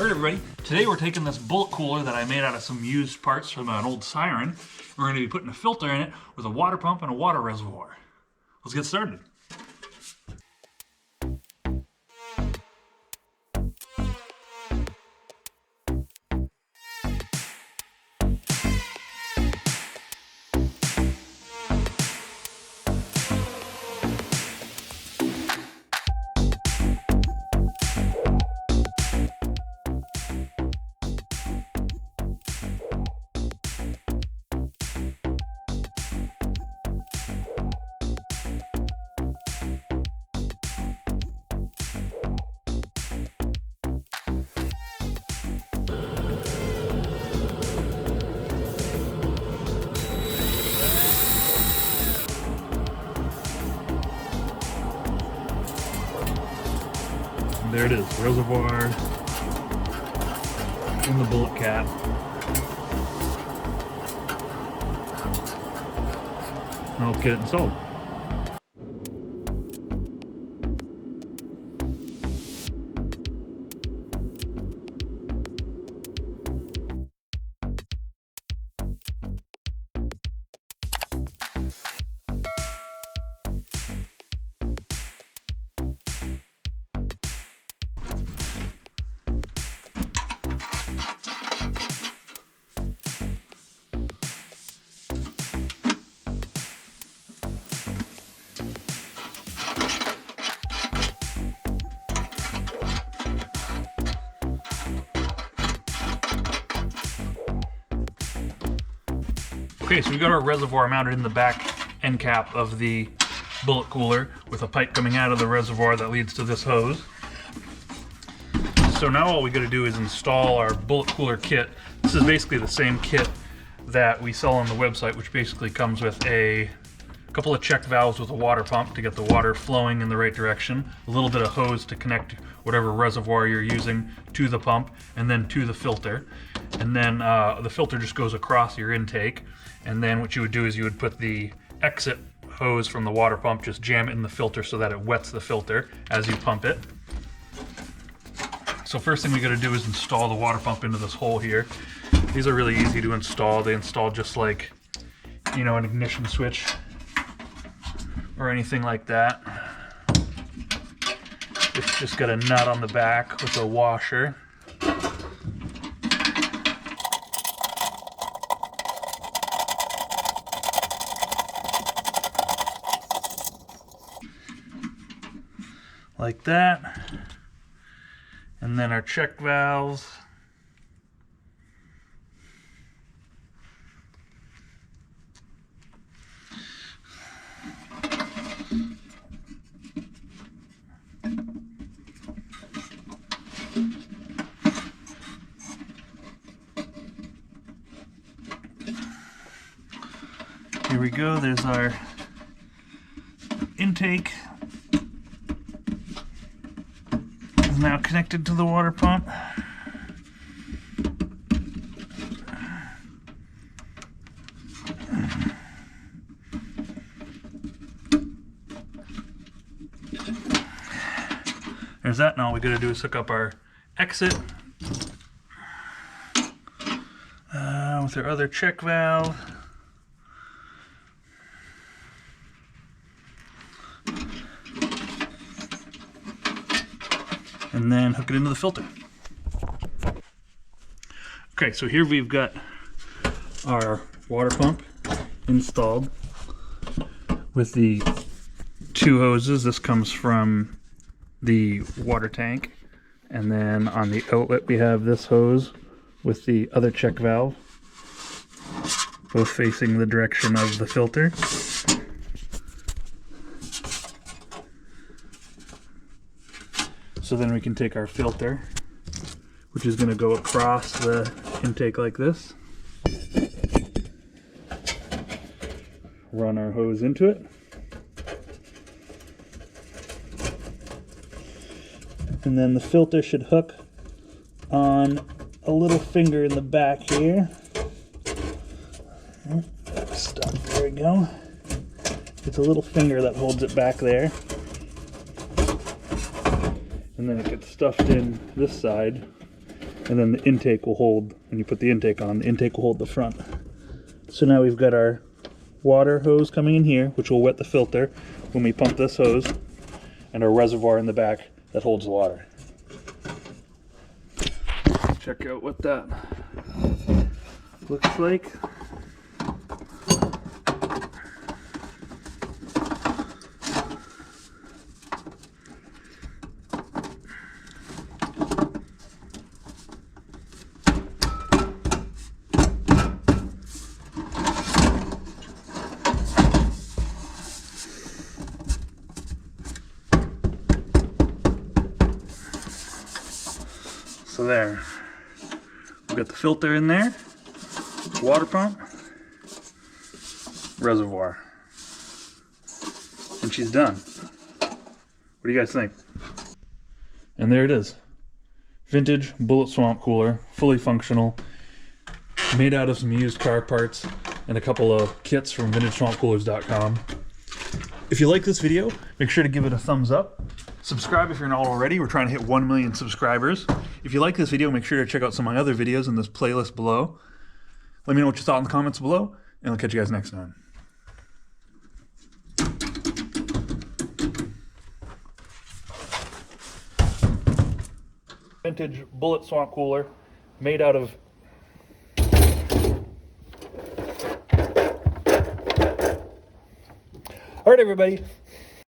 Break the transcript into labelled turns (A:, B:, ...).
A: Alright everybody, today we're taking this bullet cooler that I made out of some used parts from an old siren. We're going to be putting a filter in it with a water pump and a water reservoir. Let's get started. There it is, reservoir in the bullet cap. Now let's get it installed. Okay, so we got our reservoir mounted in the back end cap of the bullet cooler with a pipe coming out of the reservoir that leads to this hose. So now all we got to do is install our bullet cooler kit. This is basically the same kit that we sell on the website, which basically comes with a couple of check valves with a water pump to get the water flowing in the right direction, a little bit of hose to connect whatever reservoir you're using to the pump, and then to the filter. And then the filter just goes across your intake. And then what you would do is you would put the exit hose from the water pump, just jam it in the filter so that it wets the filter as you pump it. So first thing we got to do is install the water pump into this hole here. These are really easy to install. They install just like, you know, an ignition switch or anything like that. It's just got a nut on the back with a washer. Like that. And then our check valves. Here we go, there's our intake. Is now connected to the water pump. There's that. Now all we gotta do is hook up our exit with our other check valve. And then hook it into the filter. Okay, so here we've got our water pump installed with the two hoses. This comes from the water tank, and then on the outlet we have this hose with the other check valve, both facing the direction of the filter. So then we can take our filter, which is going to go across the intake like this, run our hose into it, and then the filter should hook on a little finger in the back here. Stop, there we go. It's a little finger that holds it back there. And then it gets stuffed in this side, and then the intake will hold, when you put the intake on, the intake will hold the front. So now we've got our water hose coming in here, which will wet the filter when we pump this hose, and our reservoir in the back that holds the water. Check out what that looks like. So there, we've got the filter in there, water pump, reservoir, and she's done. What do you guys think? And there it is. Vintage bullet swamp cooler, fully functional, made out of some used car parts and a couple of kits from vintageswampcoolers.com. If you like this video, make sure to give it a thumbs up. Subscribe if you're not already. We're trying to hit 1 million subscribers. If you like this video, make sure to check out some of my other videos in this playlist below. Let me know what you thought in the comments below, and I'll catch you guys next time. Vintage bullet swamp cooler made out of all right, everybody.